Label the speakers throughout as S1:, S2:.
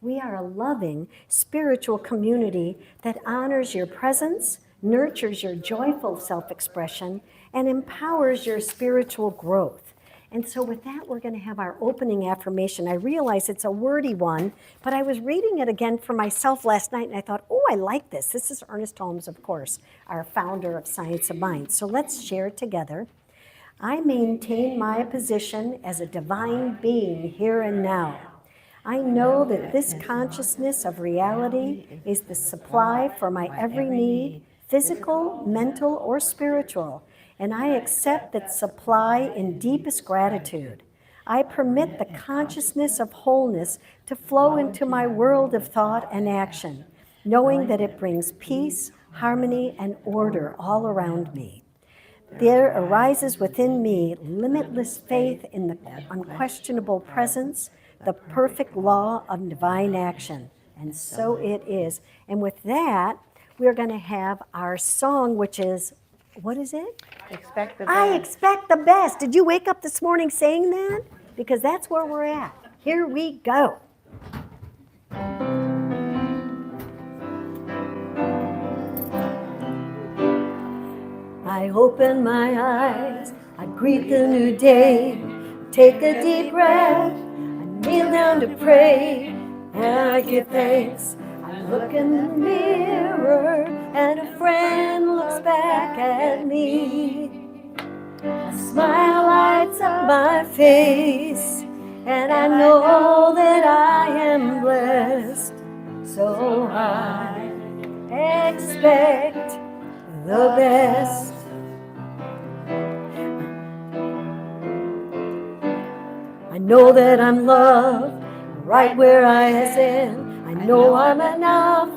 S1: We are a loving spiritual community that honors your presence, nurtures your joyful self-expression, and empowers your spiritual growth. And so with that, we're going to have our opening affirmation. I realize it's a wordy one, but I was reading it again for myself last night, and I thought, oh, I like this. This is Ernest Holmes, of course, our founder of Science of Mind. So let's share it together. I maintain my position as a divine being here and now. I know that this consciousness of reality is the supply for my every need, physical, mental, or spiritual, and I accept that supply in deepest gratitude. I permit the consciousness of wholeness to flow into my world of thought and action, knowing that it brings peace, harmony, and order all around me. There arises within me limitless faith in the unquestionable presence, the perfect law of divine action. And so it is. And with that, we're going to have our song, which is, what is it?
S2: Expect the best.
S1: I expect the best. Did you wake up this morning saying that? Because that's where we're at. Here we go. I open my eyes, I greet the new day, take a deep breath, I kneel down to pray, and I give thanks. I look in the mirror, and a friend looks back at me. A smile lights up my face, and I know that I am blessed. So I expect the best. I know that I'm loved right where I am. I know I'm enough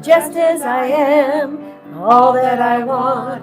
S1: just as I am. All that I want,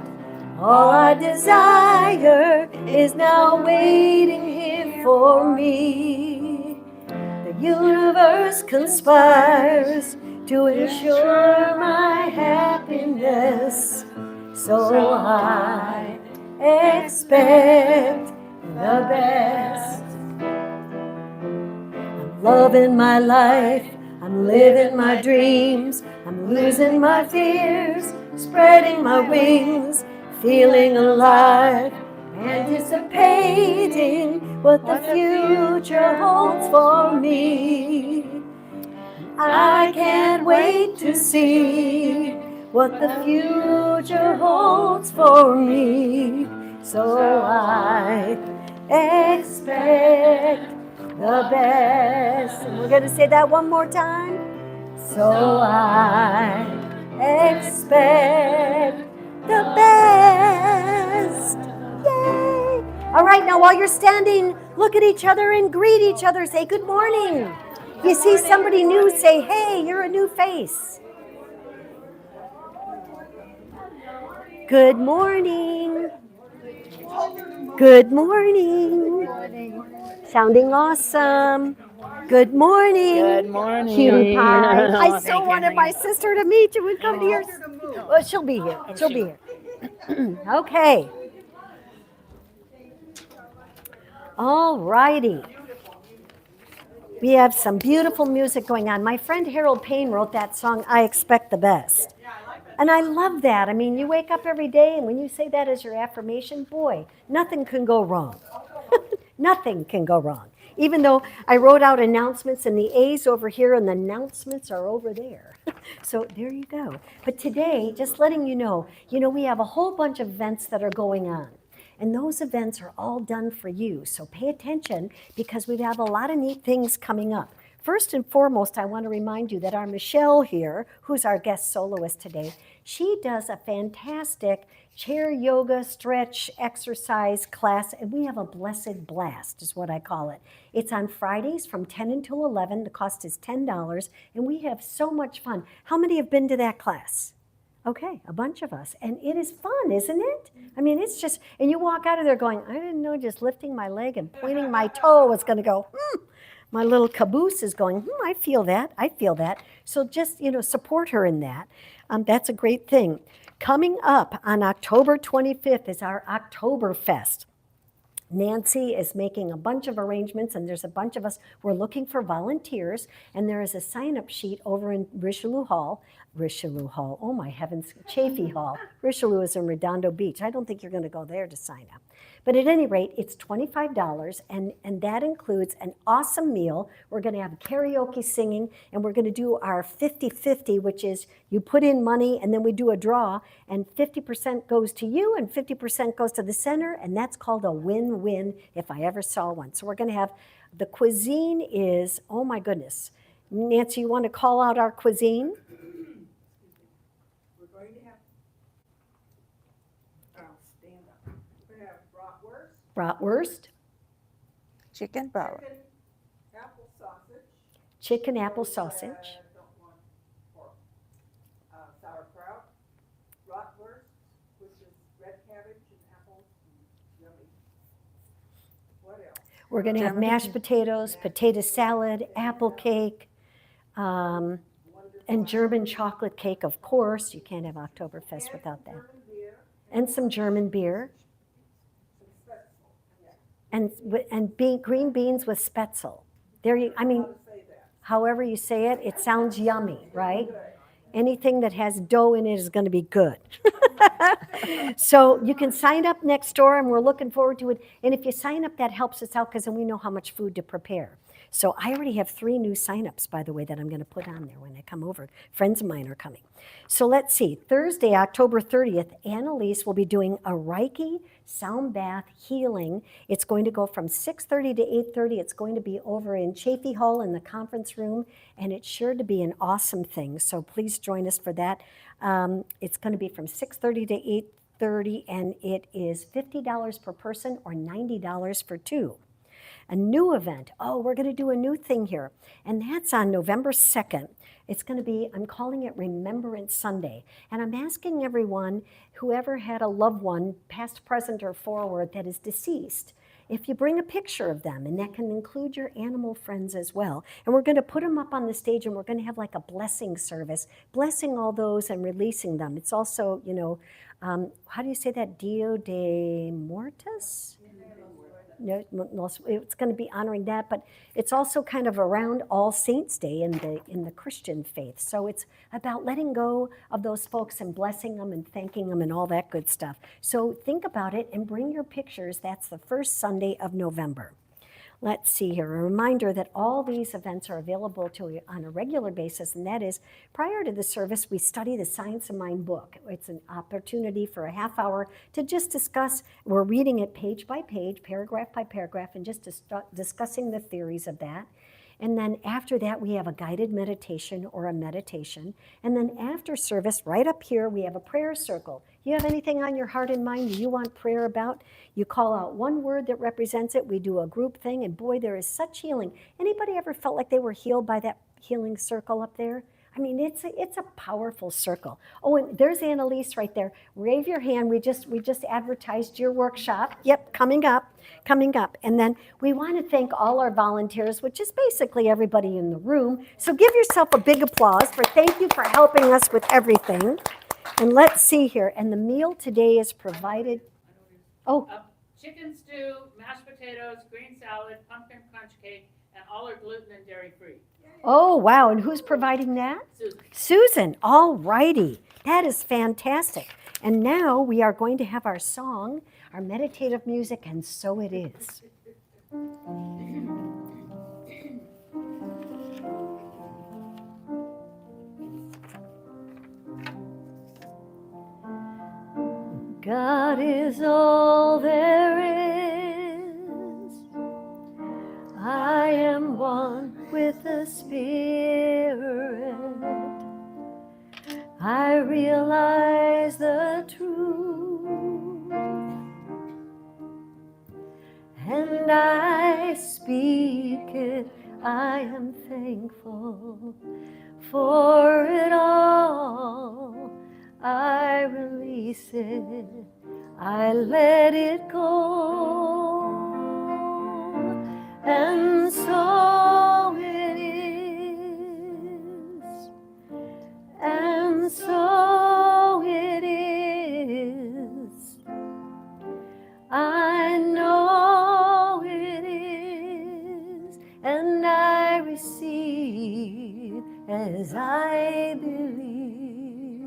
S1: all I desire is now waiting here for me. The universe conspires to ensure my happiness. So I expect the best. I'm loving my life, I'm living my dreams, I'm losing my fears, spreading my wings, feeling alive, anticipating what the future holds for me. I can't wait to see what the future holds for me. So I expect the best. And we're going to say that one more time. So I expect the best. Yay! All right, now while you're standing, look at each other and greet each other. Say good morning. If you see somebody new, say, hey, you're a new face. Good morning. Good morning. Sounding awesome. Good morning.
S2: Good morning.
S1: Cutie pie. I so wanted my sister to meet you and come to your... Well, she'll be here. She'll be here. Okay. All righty. We have some beautiful music going on. My friend Harold Payne wrote that song, I Expect the Best. And I love that. I mean, you wake up every day, and when you say that as your affirmation, boy, nothing can go wrong. Nothing can go wrong. Even though I wrote out announcements, and the A's over here, and the announcements are over there. So there you go. But today, just letting you know, we have a whole bunch of events that are going on. And those events are all done for you. So pay attention, because we have a lot of neat things coming up. First and foremost, I want to remind you that our Michelle here, who's our guest soloist today, she does a fantastic chair yoga, stretch, exercise class, and we have a blessed blast, is what I call it. It's on Fridays from 10 until 11. The cost is $10, and we have so much fun. How many have been to that class? Okay, a bunch of us. And it is fun, isn't it? I mean, it's just, and you walk out of there going, I didn't know just lifting my leg and pointing my toe was going to go, My little caboose is going, I feel that, I feel that. So just, support her in that. That's a great thing. Coming up on October 25th is our Oktoberfest. Nancy is making a bunch of arrangements, and there's a bunch of us. We're looking for volunteers, and there is a sign-up sheet over in Richelieu Hall. Richelieu Hall, oh my heavens, Chaffee Hall. Richelieu is in Redondo Beach. I don't think you're going to go there to sign up. But at any rate, it's $25, and that includes an awesome meal. We're going to have karaoke singing, and we're going to do our 50-50, which is you put in money, and then we do a draw, and 50% goes to you, and 50% goes to the center, and that's called a win-win if I ever saw one. So we're going to have, the cuisine is, oh my goodness. Nancy, you want to call out our cuisine?
S2: We're going to have, stand up. We're going to have
S1: Bratwurst,
S3: Chicken bratwurst.
S2: chicken, apple sausage.
S1: chicken apple sausage,
S2: Don't want pork. Sauerkraut, bratwurst, which is red cabbage and apples, and yummy. What else?
S1: we're going to have mashed potatoes, potato salad, apple cake, and German chocolate cake, of course. You can't have Oktoberfest without that.
S2: German beer,
S1: And some German beer,
S2: some Spetzel.
S1: and green beans with Spetzel. There you, I mean,
S2: How to say that?
S1: however you say it, it sounds yummy, right? Anything that has dough in it is going to be good. So you can sign up next door, and we're looking forward to it. And if you sign up, that helps us out because then we know how much food to prepare. So I already have 3 new signups, by the way, that I'm going to put on there when I come over. Friends of mine are coming. So let's see. Thursday, October 30th, Annalise will be doing a Reiki sound bath healing. It's going to go from 6:30 to 8:30. It's going to be over in Chaffee Hall in the conference room, and it's sure to be an awesome thing. So please join us for that. It's going to be from 6:30 to 8:30, and it is $50 per person or $90 for 2. A new event. Oh, we're going to do a new thing here. And that's on November 2nd. It's going to be, I'm calling it Remembrance Sunday. And I'm asking everyone, whoever had a loved one, past, present, or forward, that is deceased, if you bring a picture of them, and that can include your animal friends as well. And we're going to put them up on the stage, and we're going to have like a blessing service, blessing all those and releasing them. It's also, you know, how do you say that? Dio de Mortis? No, it's going to be honoring that, but it's also kind of around All Saints Day in the Christian faith. So it's about letting go of those folks and blessing them and thanking them and all that good stuff. So think about it and bring your pictures. That's the first Sunday of November. Let's see here. A reminder that all these events are available to you on a regular basis, and that is prior to the service, we study the Science of Mind book. It's an opportunity for a half hour to just discuss. We're reading it page by page, paragraph by paragraph, and just discussing the theories of that. And then after that, we have a guided meditation or a meditation. And then after service, right up here, we have a prayer circle. You have anything on your heart and mind you want prayer about? You call out one word that represents it. We do a group thing, and boy, there is such healing. Anybody ever felt like they were healed by that healing circle up there? I mean, it's a powerful circle. Oh, and there's Annalise right there. Wave your hand. We just advertised your workshop. Yep, coming up. And then we want to thank all our volunteers, which is basically everybody in the room. So give yourself a big applause for thank you for helping us with everything. And let's see here. And the meal today is provided. Oh,
S4: Chicken stew, mashed potatoes, green salad, pumpkin crunch cake, and all are gluten and dairy free.
S1: oh, wow. And who's providing that?
S4: Susan.
S1: Susan. All righty. That is fantastic. And now we are going to have our song, our meditative music, and so it is. God is all there is. I am one with the Spirit. I realize the truth, and I speak it. I am thankful for it all. I release it, I let it go, and so it is, and so it is. I know as I believe.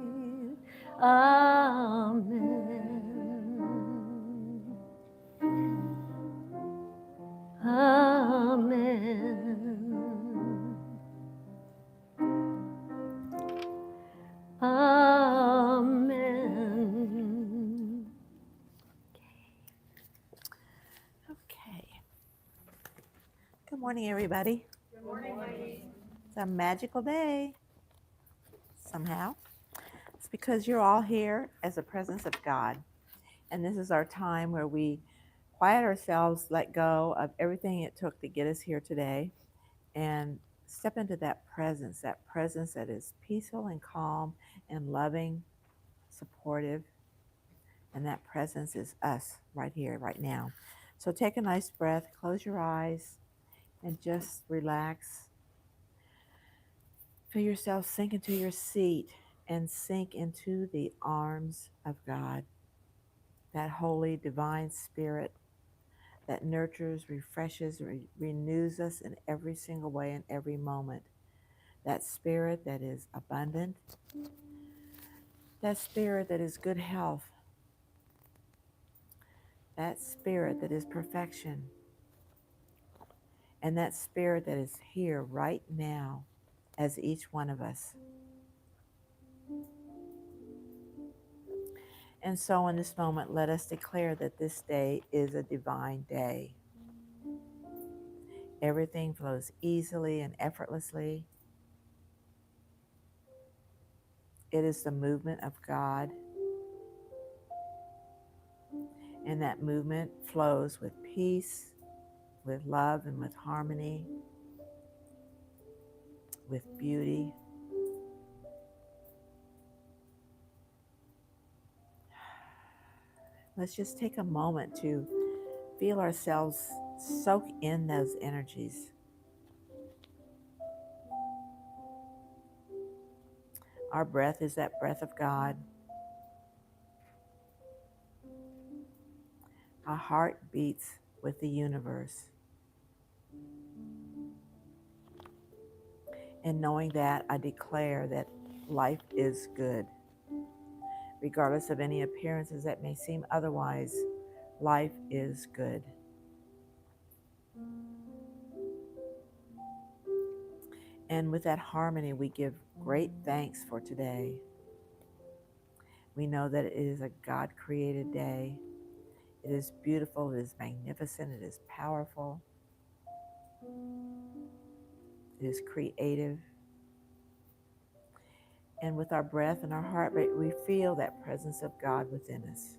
S1: Amen. Amen. Amen.
S3: Okay. Good morning, everybody.
S4: Good morning, ladies.
S3: It's a magical day somehow. It's because you're all here as the presence of God. And this is our time where we quiet ourselves, let go of everything it took to get us here today, and step into that presence that is peaceful and calm and loving, supportive. And that presence is us right here, right now. So take a nice breath, close your eyes, and just relax. Feel yourself sink into your seat and sink into the arms of God, that holy divine spirit that nurtures, refreshes, renews us in every single way in every moment. That spirit that is abundant, that spirit that is good health, that spirit that is perfection, and that spirit that is here right now as each one of us. And so in this moment, let us declare that this day is a divine day. Everything flows easily and effortlessly. It is the movement of God, and that movement flows with peace, with love, and with harmony, with beauty. Let's just take a moment to feel ourselves soak in those energies. Our breath is that breath of God. Our heart beats with the universe. And knowing that, I declare that life is good. Regardless of any appearances that may seem otherwise, life is good. And with that harmony, we give great thanks for today. We know that it is a God-created day. It is beautiful, it is magnificent, it is powerful, it is creative. And with our breath and our heart rate, we feel that presence of God within us.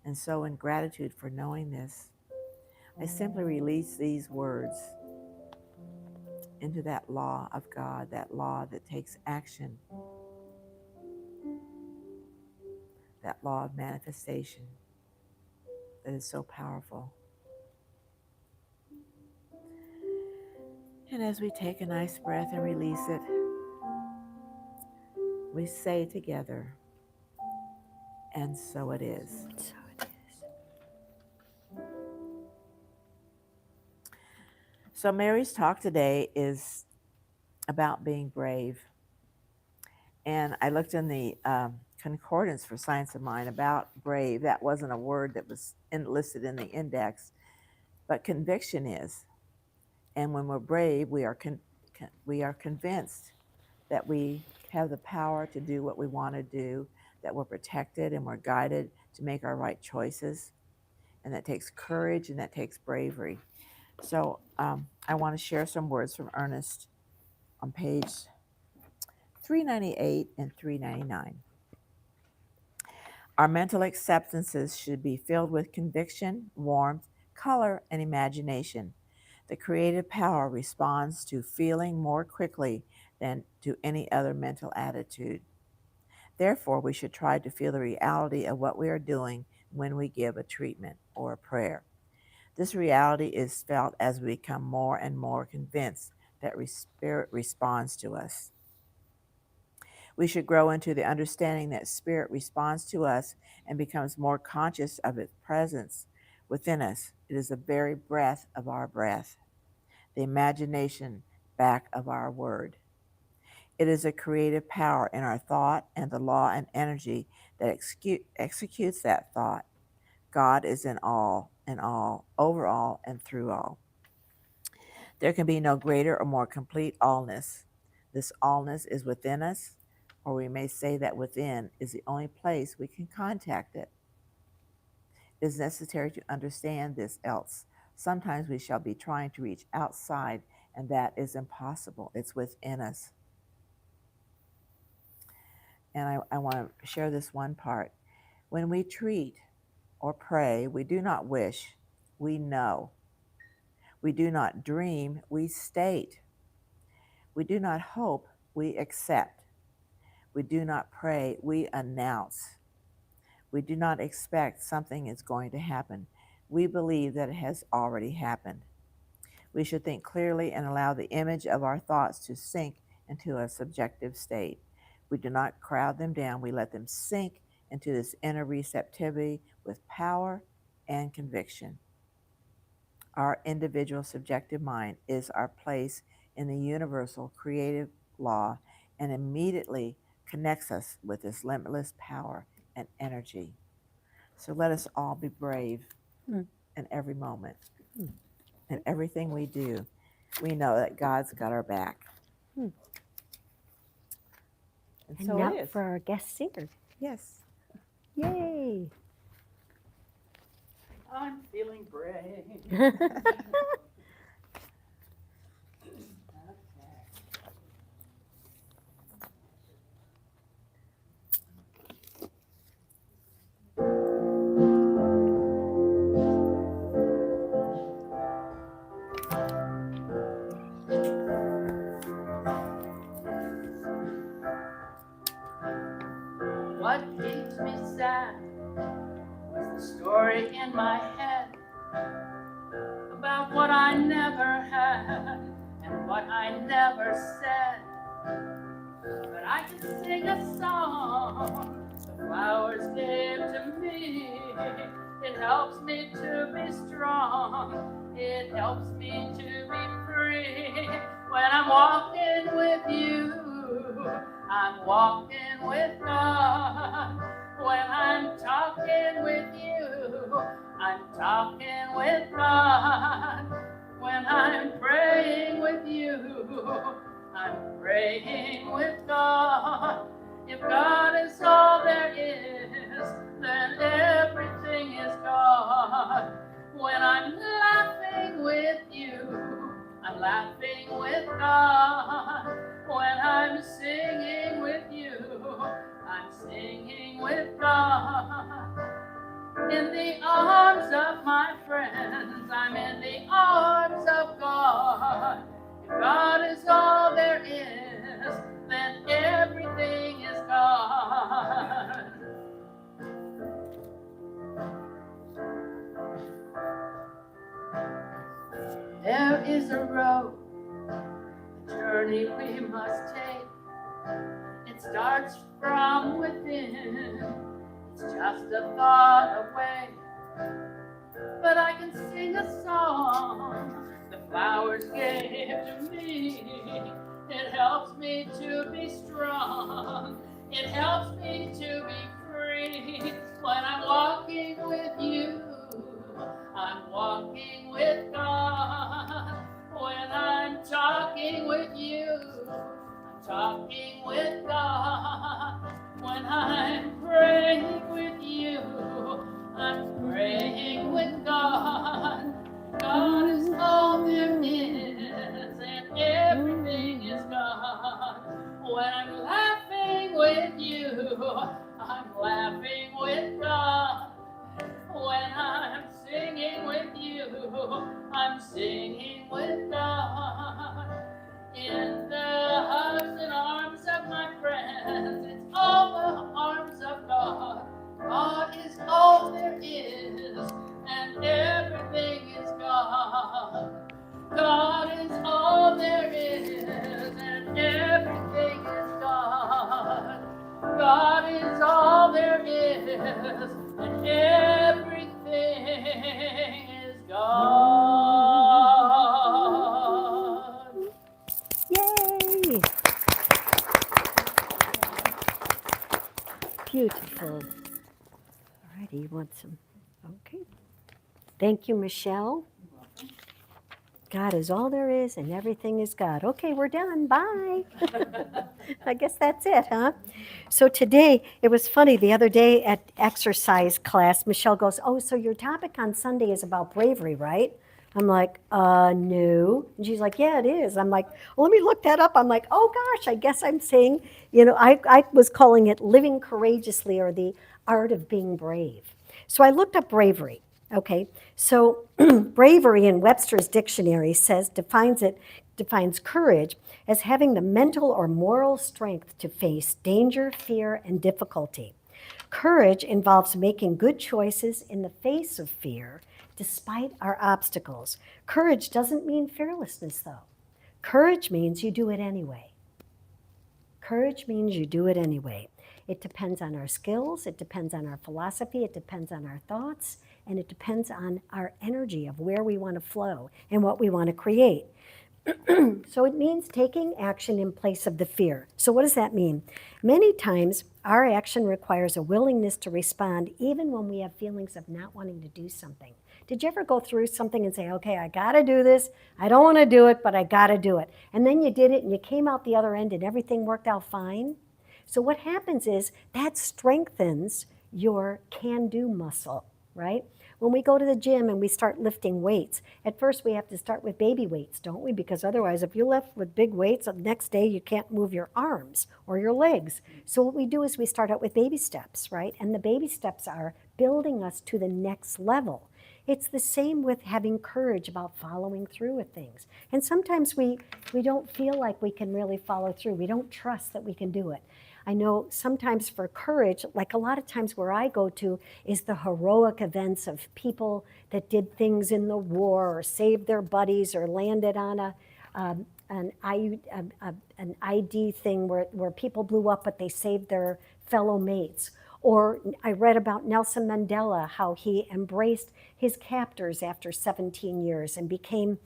S3: And so in gratitude for knowing this, I simply release these words into that law of God, that law that takes action, that law of manifestation that is so powerful. And as we take a nice breath and release it, we say together, and so it is.
S1: So it is.
S3: So Mary's talk today is about being brave. And I looked in the concordance for Science of Mind about brave. That wasn't a word that was listed in the index, but conviction is. And when we're brave, we are convinced that we have the power to do what we want to do, that we're protected and we're guided to make our right choices. And that takes courage and that takes bravery. So I want to share some words from Ernest on page 398 and 399. Our mental acceptances should be filled with conviction, warmth, color, and imagination. The creative power responds to feeling more quickly than to any other mental attitude. Therefore, we should try to feel the reality of what we are doing when we give a treatment or a prayer. This reality is felt as we become more and more convinced that Spirit responds to us. We should grow into the understanding that Spirit responds to us and becomes more conscious of its presence within us. It is the very breath of our breath. The imagination back of our word. It is a creative power in our thought and the law and energy that executes that thought. God is in all, over all, and through all. There can be no greater or more complete allness. This allness is within us, or we may say that within is the only place we can contact it. It is necessary to understand this, else sometimes we shall be trying to reach outside, and that is impossible. It's within us. And I want to share this one part. When we treat or pray, we do not wish, we know. We do not dream, we state. We do not hope, we accept. We do not pray, we announce. We do not expect something is going to happen. We believe that it has already happened. We should think clearly and allow the image of our thoughts to sink into a subjective state. We do not crowd them down. We let them sink into this inner receptivity with power and conviction. Our individual subjective mind is our place in the universal creative law and immediately connects us with this limitless power and energy. So let us all be brave in every moment. In everything we do, we know that God's got our back. And
S1: And
S3: so
S1: now
S3: it is.
S1: for our guest singer.
S3: Yes.
S1: Yay.
S4: I'm feeling brave. What keeps me sad was the story in my head about what I never had and what I never said. But I can sing a song the flowers gave to me. It helps me to be strong. It helps me to be free. When I'm walking with you, I'm walking with God. When I'm talking with you, I'm talking with God. When I'm praying with you, I'm praying with God. If God is all there is, then everything is God. When I'm laughing with you, I'm laughing with God. When I'm singing with you, I'm singing with God. In the arms of my friends, I'm in the arms of God. If God is all there is, then everything is God. There is a road, a journey we must take. It starts from within, it's just a thought away. But I can sing a song the flowers gave to me. It helps me to be strong. It helps me to be free. When I'm walking with you, I'm walking with God. When I'm talking with you, I'm talking with God. When I'm praying with you, I'm praying with God. God is all there is, and everything is God. When I'm laughing with you, I'm laughing with God. When I'm singing with you, I'm singing with God. In the hugs and arms of my friends, it's all the arms of God. God is all there is, and everything is God. God is all there is, and everything is God. God is
S1: Yay. Beautiful. All righty, you want some? Okay. Thank you, Michelle. God is all there is and everything is God. Okay, we're done. Bye. I guess that's it, huh? So today, it was funny. The other day at exercise class, Michelle goes, "Oh, so your topic on Sunday is about bravery, right?" I'm like, no. And she's like, "Yeah, it is." I'm like, well, let me look that up. I'm like, oh gosh, I guess I'm saying, I was calling it living courageously or the art of being brave. So I looked up bravery. Okay, so bravery in Webster's dictionary defines courage as having the mental or moral strength to face danger, fear, and difficulty. Courage involves making good choices in the face of fear, despite our obstacles. Courage doesn't mean fearlessness, though. Courage means you do it anyway. Courage means you do it anyway. It depends on our skills, it depends on our philosophy, it depends on our thoughts, and it depends on our energy of where we want to flow and what we want to create. So it means taking action in place of the fear. So what does that mean? Many times, our action requires a willingness to respond even when we have feelings of not wanting to do something. Did you ever go through something and say, okay, I got to do this. I don't want to do it, but I got to do it. And then you did it and you came out the other end and everything worked out fine? So what happens is that strengthens your can-do muscle, right? When we go to the gym and we start lifting weights, at first we have to start with baby weights, don't we? Because otherwise, if you lift with big weights, the next day you can't move your arms or your legs. So what we do is we start out with baby steps, right? And the baby steps are building us to the next level. It's the same with having courage about following through with things. And sometimes we don't feel like we can really follow through. We don't trust that we can do it. I know sometimes for courage, like a lot of times where I go to is the heroic events of people that did things in the war or saved their buddies or landed on an ID thing where people blew up but they saved their fellow mates. Or I read about Nelson Mandela, how he embraced his captors after 17 years and became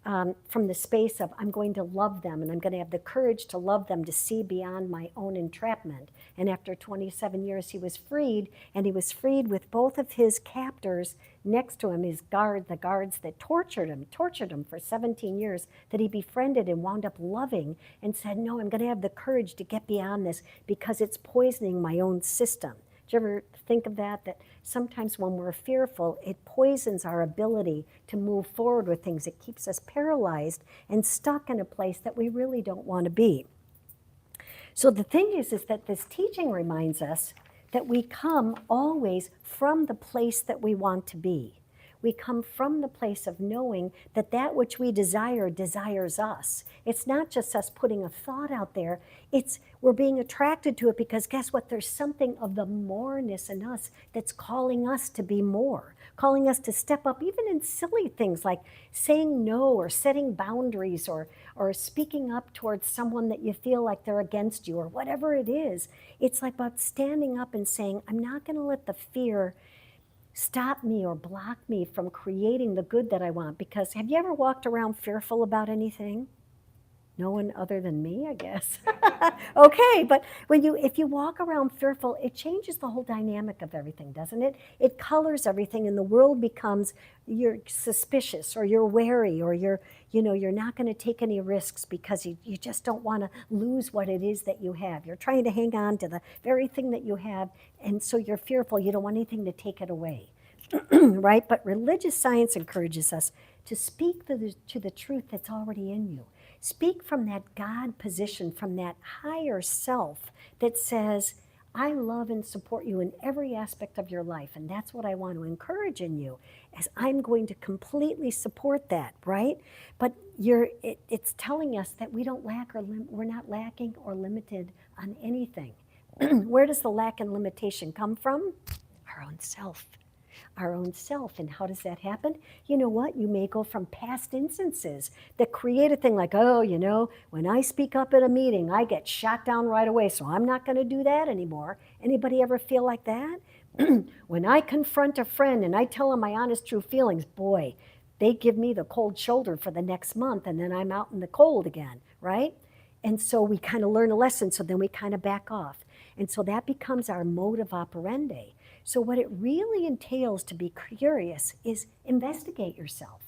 S1: from the space of I'm going to love them and I'm going to have the courage to love them, to see beyond my own entrapment. And after 27 years, he was freed, and he was freed with both of his captors next to him, the guards that tortured him for 17 years, that he befriended and wound up loving, and said, no, I'm going to have the courage to get beyond this because it's poisoning my own system. Do you ever think of that? That sometimes when we're fearful, it poisons our ability to move forward with things. It keeps us paralyzed and stuck in a place that we really don't want to be. So the thing is that this teaching reminds us that we come always from the place that we want to be. We come from the place of knowing that that which we desire desires us. It's not just us putting a thought out there. We're being attracted to it because guess what? There's something of the moreness in us that's calling us to be more, calling us to step up even in silly things like saying no or setting boundaries or speaking up towards someone that you feel like they're against you or whatever it is. It's like about standing up and saying, I'm not going to let the fear stop me or block me from creating the good that I want. Because have you ever walked around fearful about anything? No one other than me, I guess. Okay, but if you walk around fearful, it changes the whole dynamic of everything, doesn't it? It colors everything, and the world becomes, you're suspicious or you're wary or you're not going to take any risks because you just don't want to lose what it is that you have. You're trying to hang on to the very thing that you have, and so you're fearful. You don't want anything to take it away, right? But religious science encourages us to speak to the truth that's already in you. Speak from that God position, from that higher self that says, I love and support you in every aspect of your life, and that's what I want to encourage in you, as I'm going to completely support that, right? But it's telling us that we don't lack we're not lacking or limited on anything. Where does the lack and limitation come from? Our own self. Our own self. And how does that happen? You know what? You may go from past instances that create a thing like, when I speak up at a meeting, I get shot down right away, so I'm not going to do that anymore. Anybody ever feel like that? When I confront a friend and I tell them my honest, true feelings, boy, they give me the cold shoulder for the next month, and then I'm out in the cold again, right? And so we kind of learn a lesson, so then we kind of back off. And so that becomes our modus operandi. So what it really entails to be curious is investigate yourself.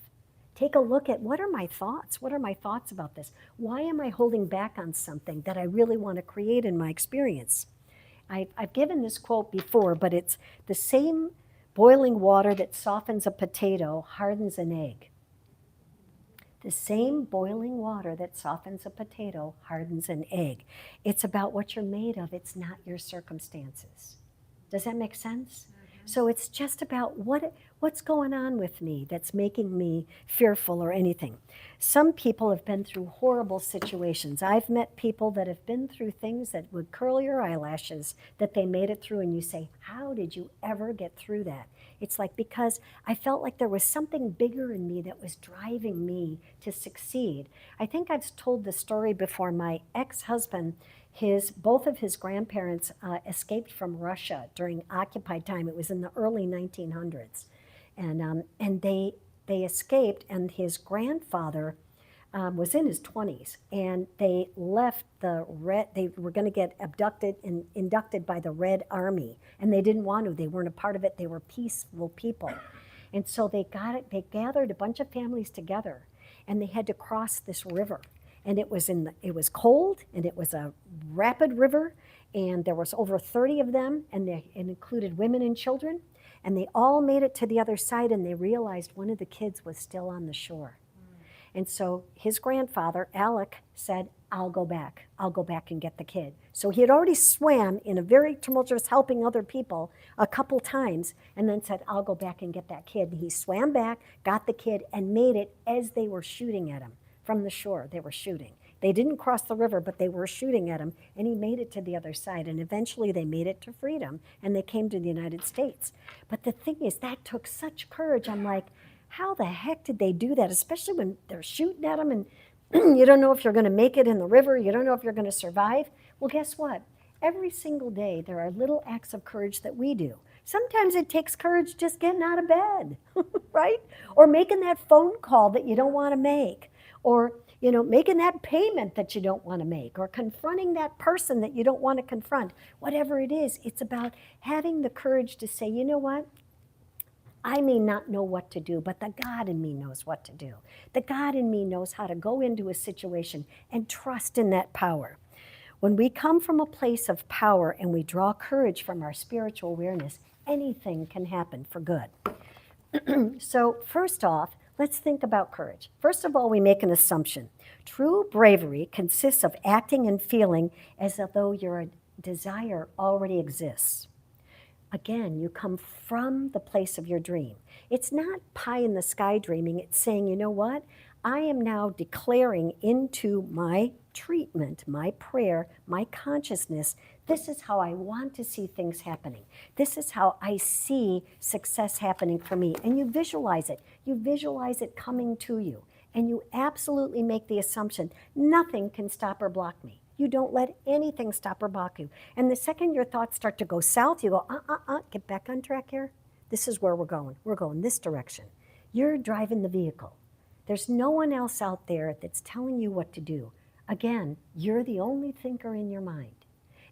S1: Take a look at, what are my thoughts? What are my thoughts about this? Why am I holding back on something that I really want to create in my experience? I've given this quote before, but it's the same boiling water that softens a potato hardens an egg. The same boiling water that softens a potato hardens an egg. It's about what you're made of. It's not your circumstances. Does that make sense? So it's just about what's going on with me that's making me fearful or anything. Some people have been through horrible situations. I've met people that have been through things that would curl your eyelashes, that they made it through, and you say, how did you ever get through that? It's like, because I felt like there was something bigger in me that was driving me to succeed. I think I've told the story before. My ex-husband, both of his grandparents escaped from Russia during occupied time. It was in the early 1900s. And they escaped, and his grandfather was in his 20s, and they left they were going to get abducted and inducted by the Red Army, and they didn't want to. They weren't a part of it. They were peaceful people. And so they gathered a bunch of families together, and they had to cross this river. And it was cold, and it was a rapid river, and there was over 30 of them, and it included women and children, and they all made it to the other side, and they realized one of the kids was still on the shore. And so his grandfather, Alec, said, I'll go back and get the kid. So he had already swam in a very tumultuous, helping other people a couple times, and then said, I'll go back and get that kid. And he swam back, got the kid, and made it as they were shooting at him. From the shore, they were shooting. They didn't cross the river, but they were shooting at him, and he made it to the other side. And eventually they made it to freedom, and they came to the United States. But the thing is, that took such courage. I'm like, how the heck did they do that? Especially when they're shooting at them, and you don't know if you're going to make it in the river. You don't know if you're going to survive. Well, guess what? Every single day, there are little acts of courage that we do. Sometimes it takes courage just getting out of bed, right? Or making that phone call that you don't want to make. Or, making that payment that you don't want to make, or confronting that person that you don't want to confront. Whatever it is, it's about having the courage to say, you know what? I may not know what to do, but the God in me knows what to do. The God in me knows how to go into a situation and trust in that power. When we come from a place of power and we draw courage from our spiritual awareness, anything can happen for good. So first off, let's think about courage. First of all, we make an assumption. True bravery consists of acting and feeling as though your desire already exists. Again, you come from the place of your dream. It's not pie in the sky dreaming. It's saying, you know what? I am now declaring into my treatment, my prayer, my consciousness, this is how I want to see things happening. This is how I see success happening for me. And you visualize it. You visualize it coming to you. And you absolutely make the assumption, nothing can stop or block me. You don't let anything stop or block you. And the second your thoughts start to go south, you go, get back on track here. This is where we're going. We're going this direction. You're driving the vehicle. There's no one else out there that's telling you what to do. Again, you're the only thinker in your mind.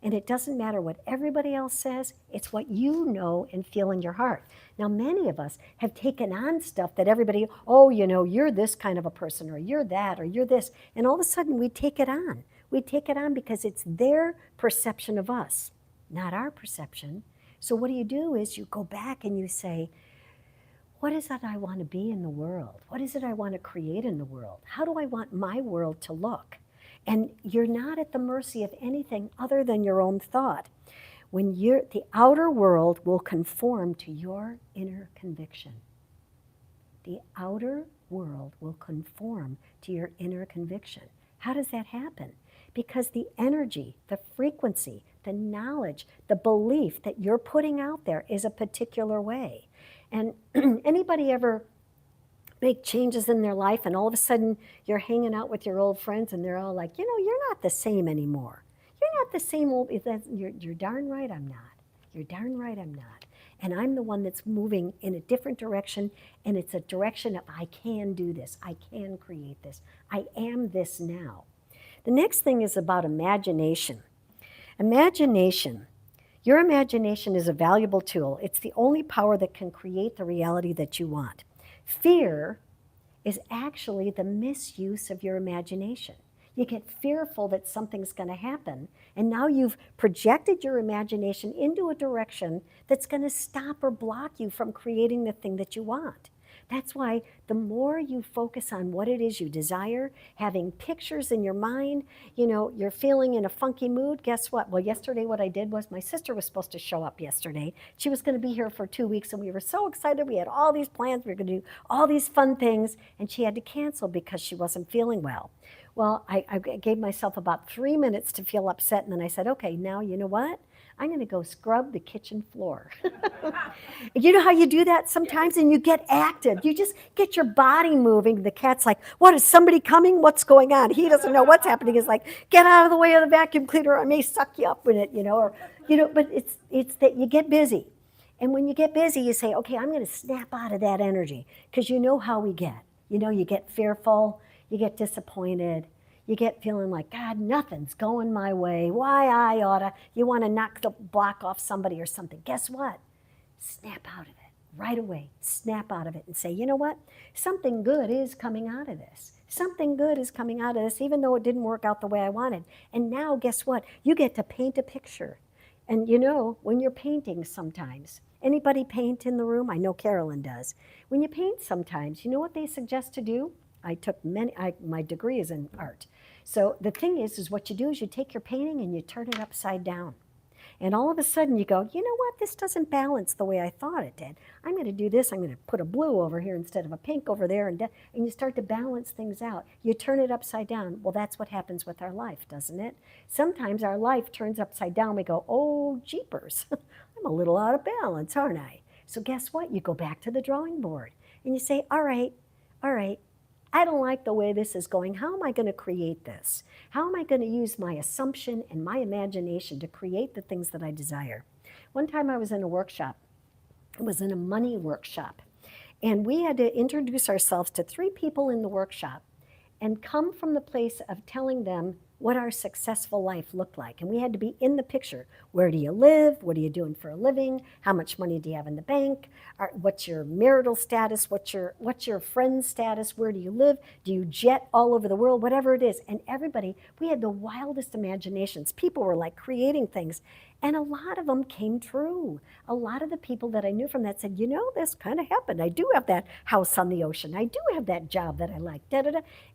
S1: And it doesn't matter what everybody else says, it's what you know and feel in your heart. Now, many of us have taken on stuff that everybody, you're this kind of a person, or you're that, or you're this. And all of a sudden we take it on. We take it on because it's their perception of us, not our perception. So what you do is you go back and you say, what is it I want to be in the world? What is it I want to create in the world? How do I want my world to look? And you're not at the mercy of anything other than your own thought. The outer world will conform to your inner conviction. The outer world will conform to your inner conviction. How does that happen? Because the energy, the frequency, the knowledge, the belief that you're putting out there is a particular way. And anybody ever make changes in their life and all of a sudden you're hanging out with your old friends and they're all like, you're not the same anymore. You're not the same old, you're darn right I'm not. You're darn right I'm not. And I'm the one that's moving in a different direction, and it's a direction of I can do this, I can create this, I am this now. The next thing is about imagination. Imagination. Your imagination is a valuable tool. It's the only power that can create the reality that you want. Fear is actually the misuse of your imagination. You get fearful that something's going to happen, and now you've projected your imagination into a direction that's going to stop or block you from creating the thing that you want. That's why the more you focus on what it is you desire, having pictures in your mind, you're feeling in a funky mood, guess what? Well, yesterday what I did was my sister was supposed to show up yesterday. She was going to be here for 2 weeks, and we were so excited. We had all these plans. We were going to do all these fun things, and she had to cancel because she wasn't feeling well. Well, I gave myself about 3 minutes to feel upset, and then I said, okay, now you know what? I'm going to go scrub the kitchen floor. You know how you do that sometimes, and you get active. You just get your body moving. The cat's like, what, is somebody coming? What's going on? He doesn't know what's happening. He's like, get out of the way of the vacuum cleaner. I may suck you up with it, but it's that you get busy. And when you get busy, you say, okay, I'm going to snap out of that energy, because you know how we get. You get fearful, you get disappointed, you get feeling like, God, nothing's going my way. Why I oughta. You want to knock the block off somebody or something. Guess what? Snap out of it right away. Snap out of it and say, you know what? Something good is coming out of this. Something good is coming out of this, even though it didn't work out the way I wanted. And now, guess what? You get to paint a picture. And when you're painting sometimes, anybody paint in the room? I know Carolyn does. When you paint sometimes, you know what they suggest to do? I took my degree is in art. So the thing is what you do is you take your painting and you turn it upside down. And all of a sudden you go, you know what, this doesn't balance the way I thought it did. I'm going to do this. I'm going to put a blue over here instead of a pink over there. And you start to balance things out. You turn it upside down. Well, that's what happens with our life, doesn't it? Sometimes our life turns upside down. We go, oh, jeepers, I'm a little out of balance, aren't I? So guess what? You go back to the drawing board and you say, all right, I don't like the way this is going. How am I going to create this? How am I going to use my assumption and my imagination to create the things that I desire? One time I was in a workshop. It was in a money workshop. And we had to introduce ourselves to 3 people in the workshop and come from the place of telling them what our successful life looked like. And we had to be in the picture. Where do you live? What are you doing for a living? How much money do you have in the bank? What's your marital status? What's your friend's status? Where do you live? Do you jet all over the world? Whatever it is. And everybody, we had the wildest imaginations. People were like creating things. And a lot of them came true. A lot of the people that I knew from that said, this kind of happened. I do have that house on the ocean. I do have that job that I like.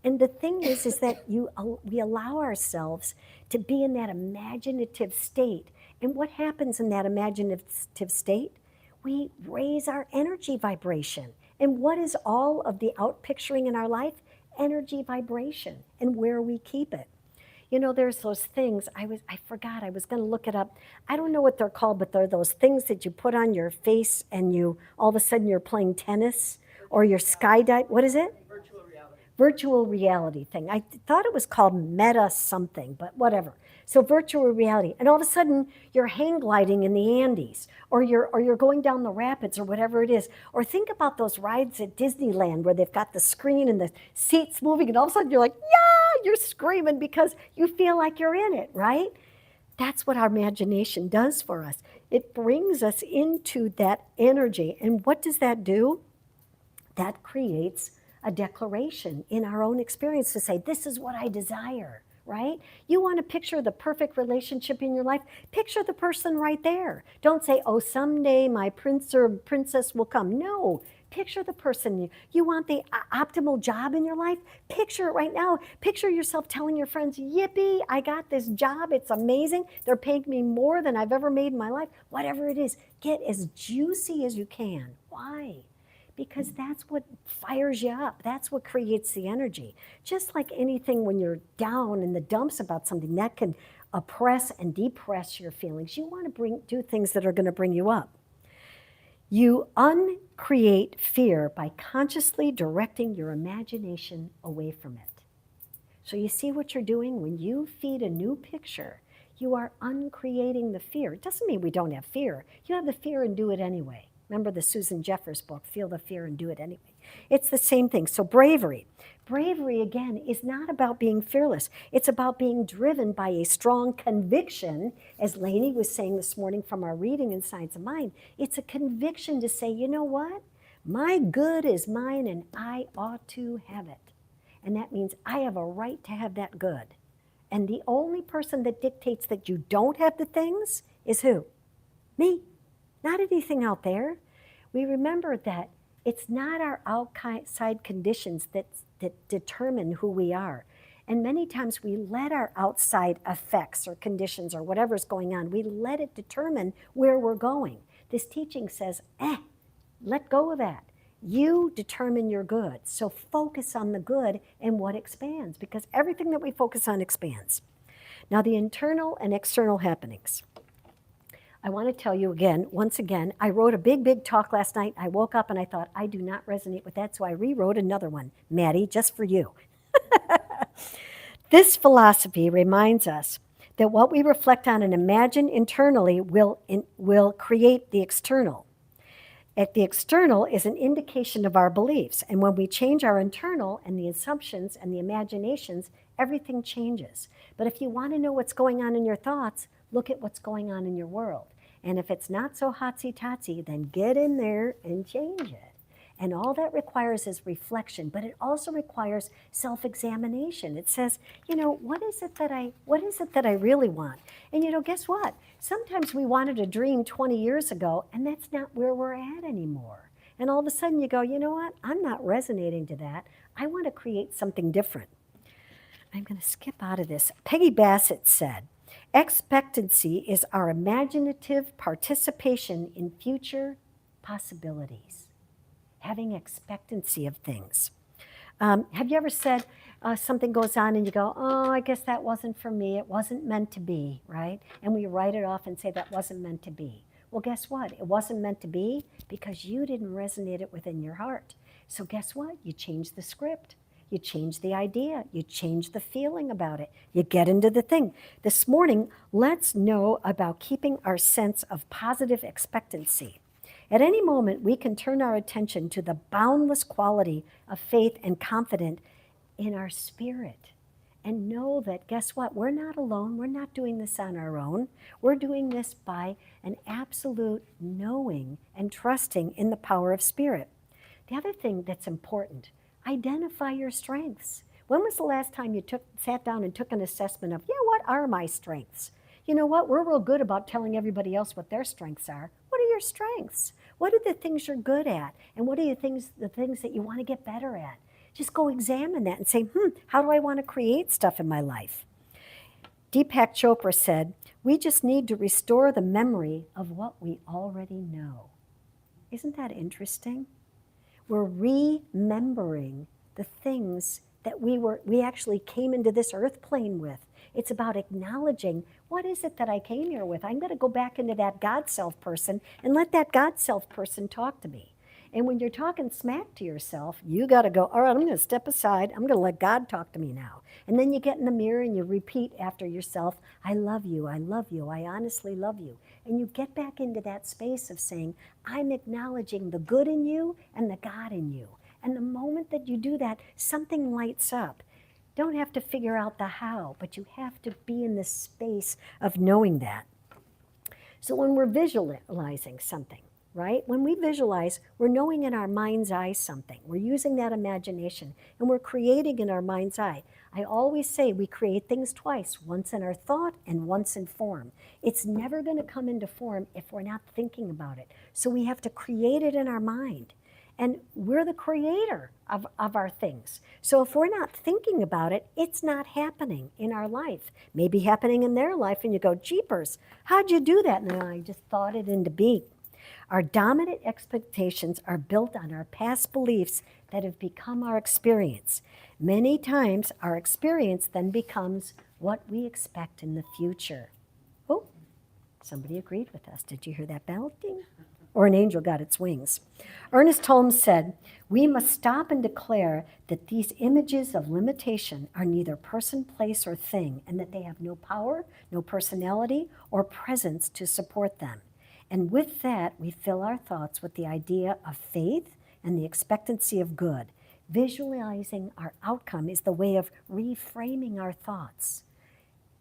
S1: And the thing is that we allow ourselves to be in that imaginative state. And what happens in that imaginative state? We raise our energy vibration. And what is all of the out-picturing in our life? Energy vibration and where we keep it. There's those things, I forgot, I was going to look it up. I don't know what they're called, but they're those things that you put on your face and all of a sudden you're playing tennis or you're skydiving. What is it? Virtual reality thing. I thought it was called meta something, but whatever. So virtual reality. And all of a sudden you're hang gliding in the Andes or you're going down the rapids or whatever it is. Or think about those rides at Disneyland where they've got the screen and the seats moving and all of a sudden you're like, yeah, you're screaming because you feel like you're in it, right? That's what our imagination does for us. It brings us into that energy. And what does that do? That creates a declaration in our own experience to say, this is what I desire, right? You want to picture the perfect relationship in your life? Picture the person right there. Don't say, oh, someday my prince or princess will come. No, picture the person. You want the optimal job in your life? Picture it right now. Picture yourself telling your friends, yippee, I got this job. It's amazing. They're paying me more than I've ever made in my life. Whatever it is, get as juicy as you can. Why? Because that's what fires you up. That's what creates the energy. Just like anything when you're down in the dumps about something, that can oppress and depress your feelings. You want to do things that are going to bring you up. You uncreate fear by consciously directing your imagination away from it. So you see what you're doing? When you feed a new picture, you are uncreating the fear. It doesn't mean we don't have fear. You have the fear and do it anyway. Remember the Susan Jeffers book, Feel the Fear and Do It Anyway. It's the same thing. So bravery. Bravery, again, is not about being fearless. It's about being driven by a strong conviction, as Lainey was saying this morning from our reading in Science of Mind. It's a conviction to say, you know what? My good is mine and I ought to have it. And that means I have a right to have that good. And the only person that dictates that you don't have the things is who? Me. Not anything out there. We remember that it's not our outside conditions that determine who we are. And many times we let our outside effects or conditions or whatever's going on, we let it determine where we're going. This teaching says, let go of that. You determine your good. So focus on the good and what expands, because everything that we focus on expands. Now, the internal and external happenings. I want to tell you again, once again, I wrote a big talk last night. I woke up and I thought, I do not resonate with that, so I rewrote another one. Maddie, just for you. This philosophy reminds us that what we reflect on and imagine internally will create the external. The external is an indication of our beliefs. And when we change our internal and the assumptions and the imaginations, everything changes. But if you want to know what's going on in your thoughts, look at what's going on in your world. And if it's not so hotsy-totsy, then get in there and change it. And all that requires is reflection, but it also requires self-examination. It says, what is it that I really want? And guess what? Sometimes we wanted a dream 20 years ago, and that's not where we're at anymore. And all of a sudden you go, you know what? I'm not resonating to that. I want to create something different. I'm going to skip out of this. Peggy Bassett said, expectancy is our imaginative participation in future possibilities. Having expectancy of things. Have you ever said something goes on and you go, oh, I guess that wasn't for me. It wasn't meant to be, right? And we write it off and say that wasn't meant to be. Well, guess what? It wasn't meant to be because you didn't resonate it within your heart. So guess what? You change the script. You change the idea. You change the feeling about it. You get into the thing. This morning, let's know about keeping our sense of positive expectancy. At any moment, we can turn our attention to the boundless quality of faith and confidence in our spirit. And know that, guess what? We're not alone. We're not doing this on our own. We're doing this by an absolute knowing and trusting in the power of spirit. The other thing that's important, identify your strengths. When was the last time you sat down and took an assessment of, what are my strengths? You know what? We're real good about telling everybody else what their strengths are. What are your strengths? What are the things you're good at? And what are the things that you want to get better at? Just go examine that and say, how do I want to create stuff in my life? Deepak Chopra said, we just need to restore the memory of what we already know. Isn't that interesting? We're remembering the things that we actually came into this earth plane with. It's about acknowledging, what is it that I came here with? I'm going to go back into that God self person and let that God self person talk to me. And when you're talking smack to yourself, you got to go, all right, I'm going to step aside. I'm going to let God talk to me now. And then you get in the mirror and you repeat after yourself, I love you, I love you, I honestly love you. And you get back into that space of saying, I'm acknowledging the good in you and the God in you. And the moment that you do that, something lights up. Don't have to figure out the how, but you have to be in this space of knowing that. So when we're visualizing something, right? When we visualize, we're knowing in our mind's eye something. We're using that imagination, and we're creating in our mind's eye. I always say we create things twice, once in our thought and once in form. It's never going to come into form if we're not thinking about it. So we have to create it in our mind. And we're the creator of our things. So if we're not thinking about it, it's not happening in our life. Maybe happening in their life, and you go, jeepers, how'd you do that? And then I just thought it into being. Our dominant expectations are built on our past beliefs that have become our experience. Many times, our experience then becomes what we expect in the future. Oh, somebody agreed with us. Did you hear that bell? Ding. Or an angel got its wings. Ernest Holmes said, we must stop and declare that these images of limitation are neither person, place, or thing, and that they have no power, no personality, or presence to support them. And with that, we fill our thoughts with the idea of faith and the expectancy of good. Visualizing our outcome is the way of reframing our thoughts.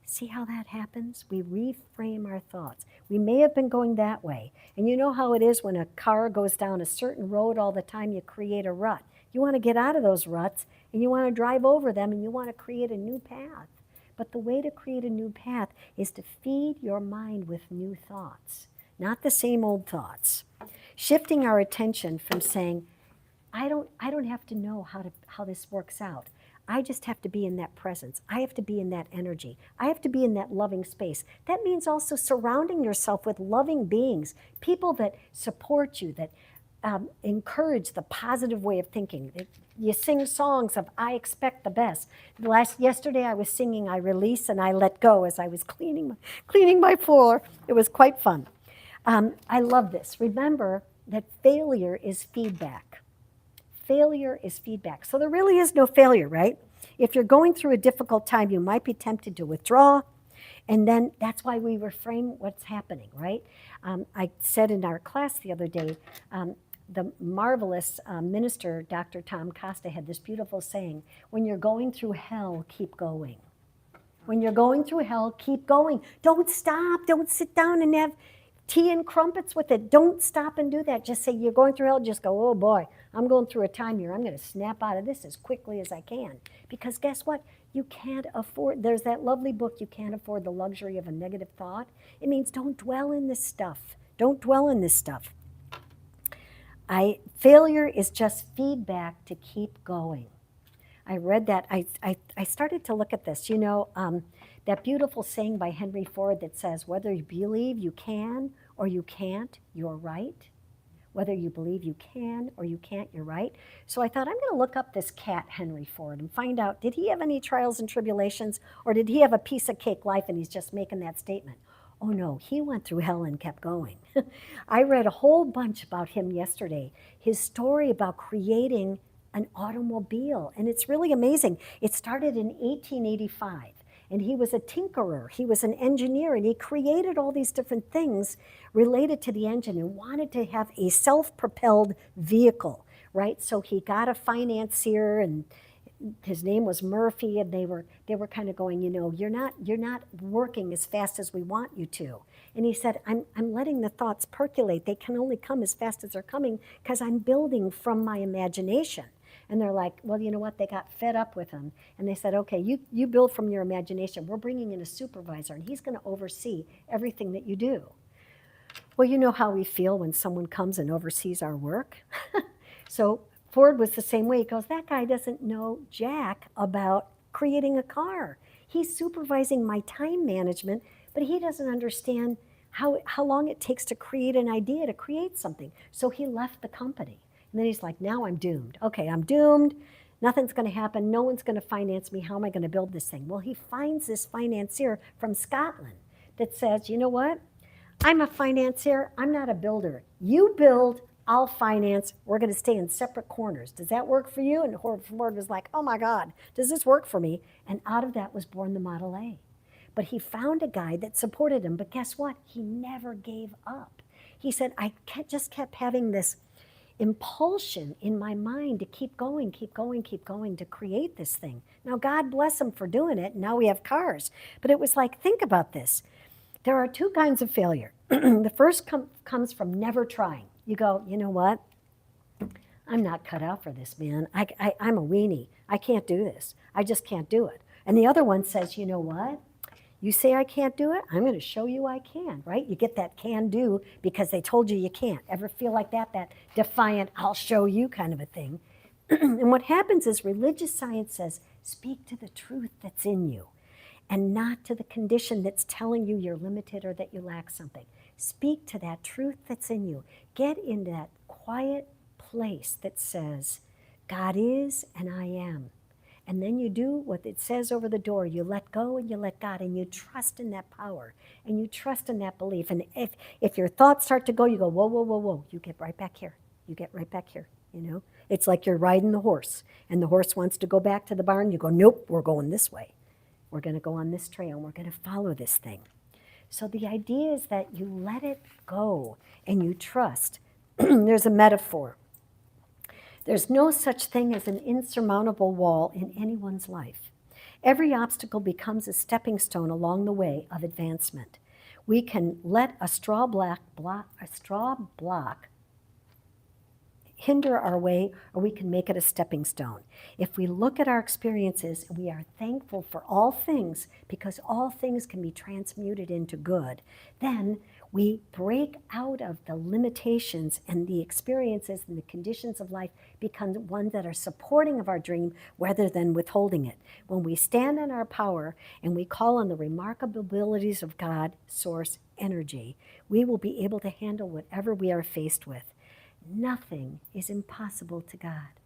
S1: See how that happens? We reframe our thoughts. We may have been going that way. And you know how it is when a car goes down a certain road all the time, you create a rut. You want to get out of those ruts and you want to drive over them and you want to create a new path. But the way to create a new path is to feed your mind with new thoughts, not the same old thoughts. Shifting our attention from saying, I don't have to know how this works out. I just have to be in that presence. I have to be in that energy. I have to be in that loving space. That means also surrounding yourself with loving beings, people that support you, that encourage the positive way of thinking. You sing songs of I expect the best. Yesterday I was singing I release and I let go as I was cleaning my floor. It was quite fun. I love this. Remember that failure is feedback. Failure is feedback. So there really is no failure, right? If you're going through a difficult time, you might be tempted to withdraw. And then that's why we reframe what's happening, right? I said in our class the other day, the marvelous minister, Dr. Tom Costa, had this beautiful saying, when you're going through hell, keep going. When you're going through hell, keep going. Don't stop. Don't sit down and have tea and crumpets with it. Don't stop and do that. Just say you're going through hell. Just go, oh boy, I'm going through a time here. I'm going to snap out of this as quickly as I can. Because guess what? You can't afford, there's that lovely book, You Can't Afford the Luxury of a Negative Thought. It means don't dwell in this stuff. Don't dwell in this stuff. Failure is just feedback to keep going. I read that. I started to look at this. You know, that beautiful saying by Henry Ford that says, whether you believe you can or you can't, you're right. Whether you believe you can or you can't, you're right. So I thought, I'm going to look up this cat, Henry Ford, and find out, did he have any trials and tribulations, or did he have a piece of cake life and he's just making that statement? Oh no, he went through hell and kept going. I read a whole bunch about him yesterday, his story about creating an automobile, and it's really amazing. It started in 1885. And he was a tinkerer, he was an engineer, and he created all these different things related to the engine and wanted to have a self-propelled vehicle, right? So he got a financier, and his name was Murphy, and they were kind of going, you know, you're not working as fast as we want you to. And he said, I'm letting the thoughts percolate. They can only come as fast as they're coming because I'm building from my imagination. And they're like, well, you know what? They got fed up with him. And they said, okay, you build from your imagination. We're bringing in a supervisor, and he's going to oversee everything that you do. Well, you know how we feel when someone comes and oversees our work. So Ford was the same way. He goes, that guy doesn't know jack about creating a car. He's supervising my time management, but he doesn't understand how long it takes to create an idea, to create something. So he left the company. And then he's like, now I'm doomed. Okay, I'm doomed. Nothing's going to happen. No one's going to finance me. How am I going to build this thing? Well, he finds this financier from Scotland that says, you know what? I'm a financier. I'm not a builder. You build, I'll finance. We're going to stay in separate corners. Does that work for you? And Ford was like, oh my God, does this work for me? And out of that was born the Model A. But he found a guy that supported him. But guess what? He never gave up. He said, I just kept having this impulsion in my mind to keep going to create this thing. Now, God bless him for doing it. Now we have cars. But it was like, think about this. There are two kinds of failure. The first comes from never trying. You go, you know what? I'm not cut out for this, man. I'm a weenie. I can't do this. I just can't do it. And the other one says, you know what? You say I can't do it, I'm going to show you I can, right? You get that can do because they told you you can't. Ever feel like that defiant, I'll show you kind of a thing? And what happens is religious science says, speak to the truth that's in you and not to the condition that's telling you you're limited or that you lack something. Speak to that truth that's in you. Get in that quiet place that says, God is and I am. And then you do what it says over the door. You let go and you let God, and you trust in that power, and you trust in that belief. And if your thoughts start to go, you go, whoa, whoa, whoa, whoa. You get right back here. You get right back here, you know. It's like you're riding the horse, and the horse wants to go back to the barn. You go, nope, we're going this way. We're going to go on this trail, and we're going to follow this thing. So the idea is that you let it go, and you trust. There's a metaphor There's no such thing as an insurmountable wall in anyone's life. Every obstacle becomes a stepping stone along the way of advancement. We can let a straw block hinder our way, or we can make it a stepping stone. If we look at our experiences and we are thankful for all things, because all things can be transmuted into good, then we break out of the limitations, and the experiences and the conditions of life become ones that are supporting of our dream rather than withholding it. When we stand in our power and we call on the remarkable abilities of God, source, energy, we will be able to handle whatever we are faced with. Nothing is impossible to God.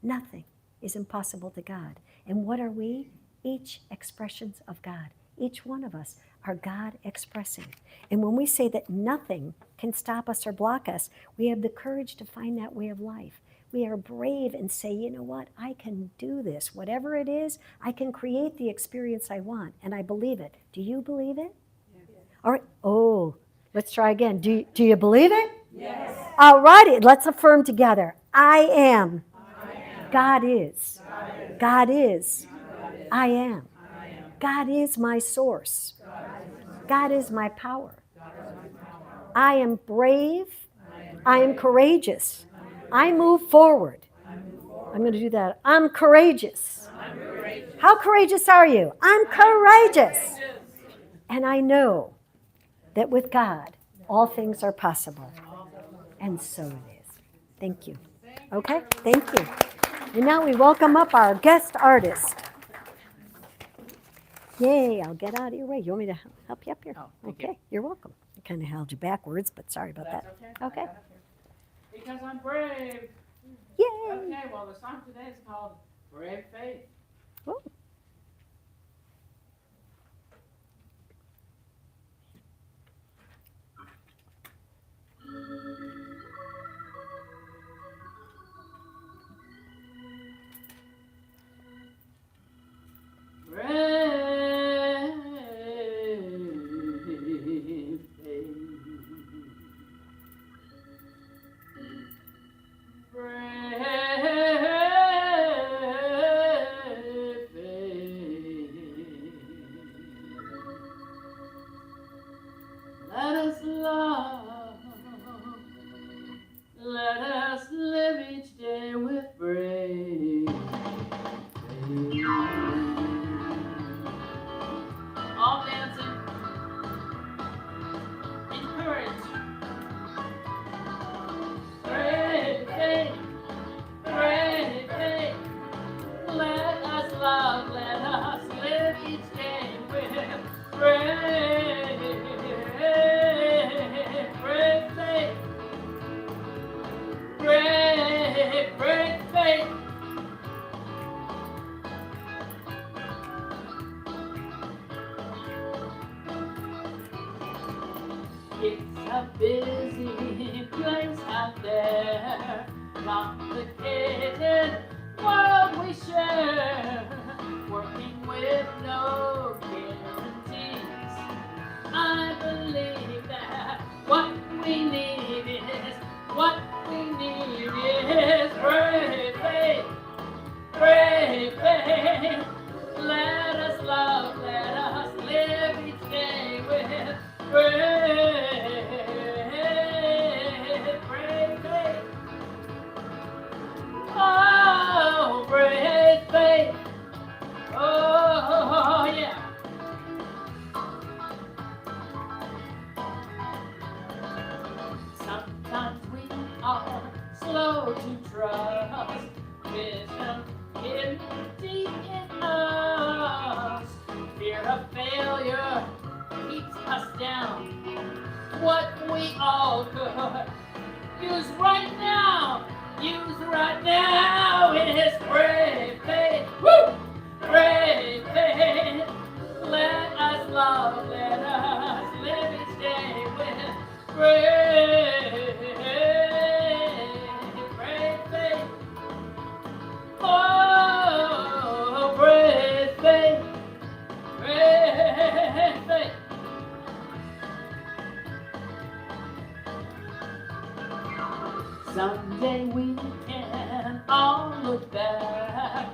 S1: Nothing is impossible to God. And what are we? Each expressions of God. Each one of us are God expressing. And when we say that nothing can stop us or block us, we have the courage to find that way of life. We are brave and say, you know what, I can do this. Whatever it is, I can create the experience I want, and I believe it. Do you believe it? Yes. All right. Oh, let's try again. Do you believe it?
S2: Yes.
S1: All righty, let's affirm together. I am. God is. God is. I am. God is my source. God is my power. I am brave. I am courageous. I move forward. I'm going to do that. I'm courageous. How courageous are you? I'm courageous. And I know that with God, all things are possible. And so it is. Thank you. Okay, thank you. And now we welcome up our guest artist. Yay, I'll get out of your way. You want me to help you up here? Okay, you're welcome. I kind of held you backwards, but sorry about that. Okay.
S4: Because I'm brave.
S1: Yay.
S4: Okay, well, the song today is called Brave Faith.
S1: Whoa.
S4: Brave faith. Brave faith. Let us love. Let us live each day with brave faith. All dancing. Encourage. Brave faith. Brave faith. Let us love. Let us live each day with brave faith. Brave faith. It's a busy place out there, complicated world we share, working with no guarantees. I believe that what we need is brave faith, brave faith. Let us love, let us live each day with brave faith. Oh, brave faith. Oh, yeah. Sometimes we are slow to trust. Wisdom hidden deep in us. Fear of failure keeps us down. What we all could use right now is brave faith. Woo! Brave faith. Let us love, let us live each day with brave faith. Oh, brave faith. Brave faith. Someday we can all look back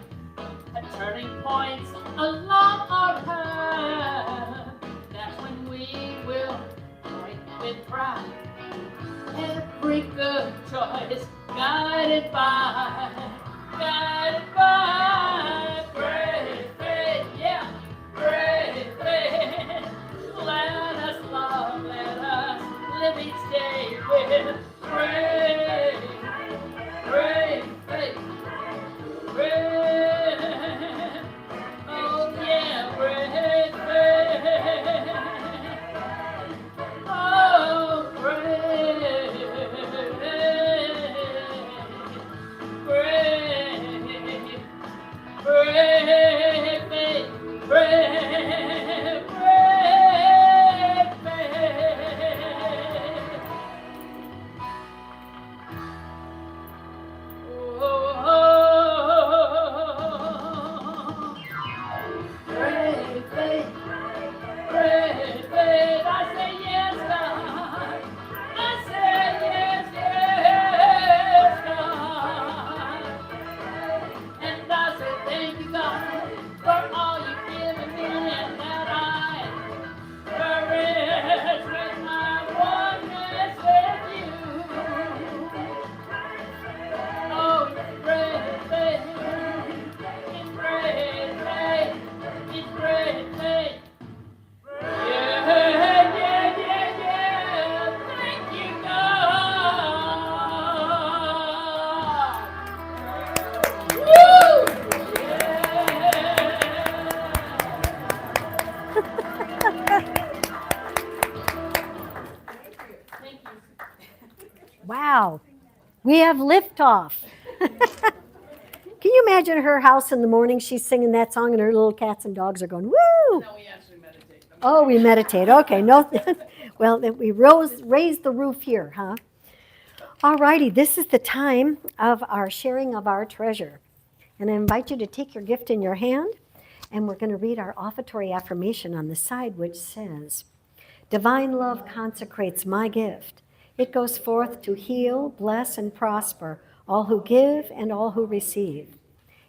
S4: at turning points along our path. That's when we will point with pride every good choice, guided by brave faith, yeah, brave faith. Let us love, let us live each day with brave faith, brave, oh yeah, brave faith, oh brave, brave faith, brave faith. Brave faith, brave faith. I say yes, God. I say yes, yes, God. And I say thank you, God, for all you've given me and that I courage with my oneness with you. Oh, it's great faith. It's great faith. It's great faith. Yeah, yeah, yeah, yeah. Thank you, God. Woo! Thank you.
S1: Wow. We have liftoff. Can you imagine her house in the morning? She's singing that song and her little cats and dogs are going, woo!
S2: No, we actually meditate.
S1: Oh, we meditate. Okay, no. Well, then we raised the roof here, huh? All righty, this is the time of our sharing of our treasure. And I invite you to take your gift in your hand, and we're going to read our offertory affirmation on the side, which says, Divine love consecrates my gift. It goes forth to heal, bless, and prosper all who give and all who receive.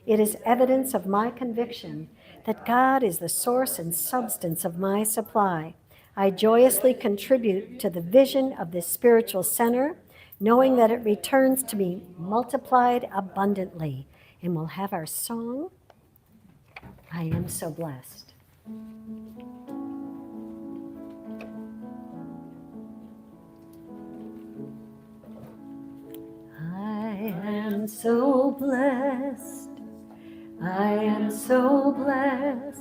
S1: It is evidence of my conviction that God is the source and substance of my supply. I joyously contribute to the vision of this spiritual center, knowing that it returns to me multiplied abundantly. And we'll have our song, I Am So Blessed. I am so blessed. I am so blessed.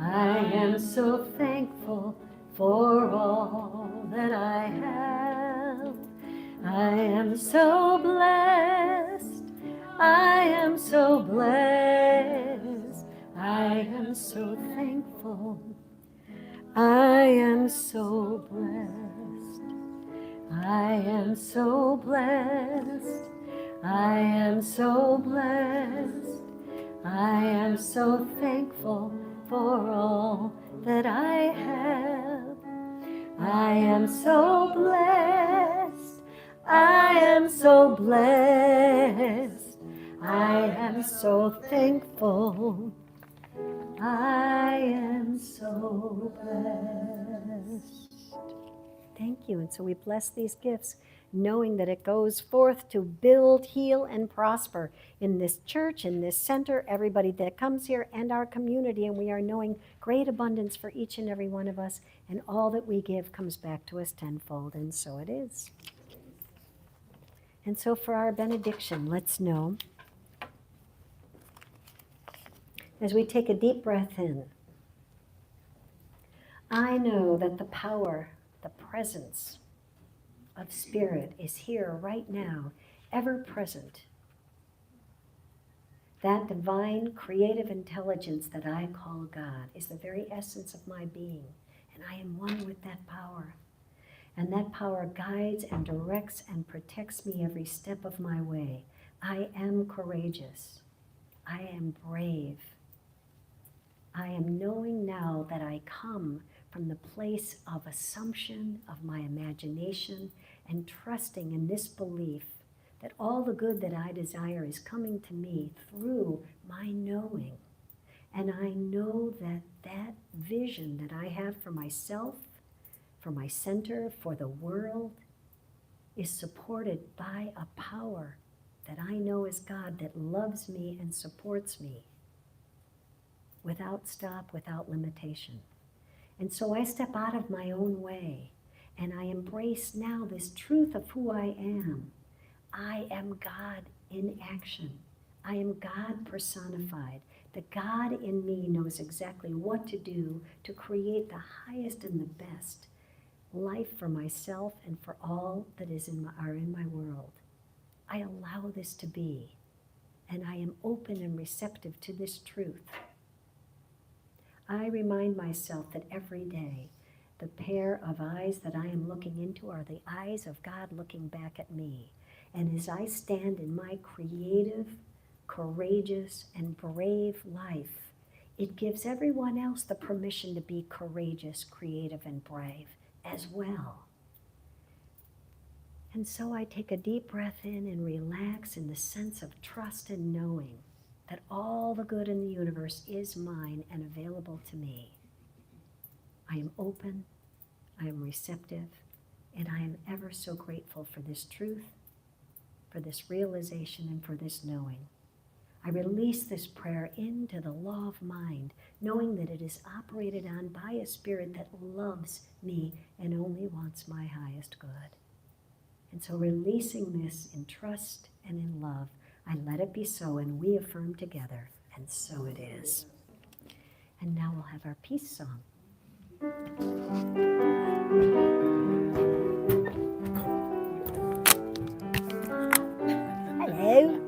S1: I am so thankful for all that I have. I am so blessed. I am so blessed. I am so thankful. I am so blessed. I am so blessed. I am so blessed. I am so thankful for all that I have. I am so blessed. I am so blessed. I am so thankful. I am so blessed. Thank you. And so we bless these gifts, knowing that it goes forth to build, heal, and prosper in this church, in this center, everybody that comes here, and our community. And we are knowing great abundance for each and every one of us, and all that we give comes back to us tenfold. And so it is. And so for our benediction, let's know, as we take a deep breath in, I know that the power, the presence of Spirit is here right now, ever present. That divine creative intelligence that I call God is the very essence of my being, and I am one with that power. And that power guides and directs and protects me every step of my way. I am courageous. I am brave. I am knowing now that I come from the place of assumption of my imagination and trusting in this belief that all the good that I desire is coming to me through my knowing. And I know that that vision that I have for myself, for my center, for the world, is supported by a power that I know is God, that loves me and supports me without stop, without limitation. And so I step out of my own way and I embrace now this truth of who I am. I am God in action. I am God personified. The God in me knows exactly what to do to create the highest and the best life for myself and for all that are in my world. I allow this to be, and I am open and receptive to this truth. I remind myself that every day the pair of eyes that I am looking into are the eyes of God looking back at me. And as I stand in my creative, courageous, and brave life, it gives everyone else the permission to be courageous, creative, and brave as well. And so I take a deep breath in and relax in the sense of trust and knowing that all the good in the universe is mine and available to me. I am open, I am receptive, and I am ever so grateful for this truth, for this realization, and for this knowing. I release this prayer into the law of mind, knowing that it is operated on by a spirit that loves me and only wants my highest good. And so releasing this in trust and in love, I let it be so, and we affirm together, and so it is. And now we'll have our peace song. Hello.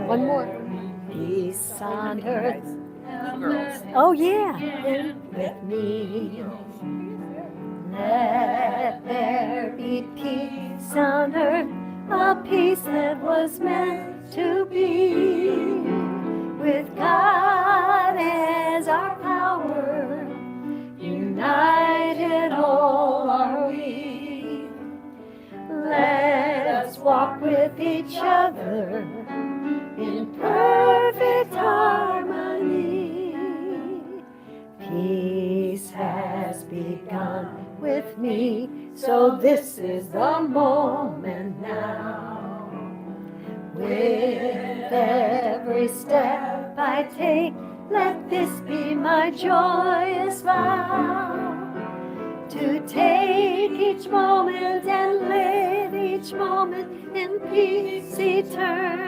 S1: One more. Peace on earth. Oh yeah. With me. Let there be peace on earth, a peace that was meant to be. With God as our power, united all are we. Let us walk with each other in perfect harmony. Peace has begun with me, so this is the moment now. With every step I take, let this be my joyous vow. To take each moment and live each moment in peace eternal.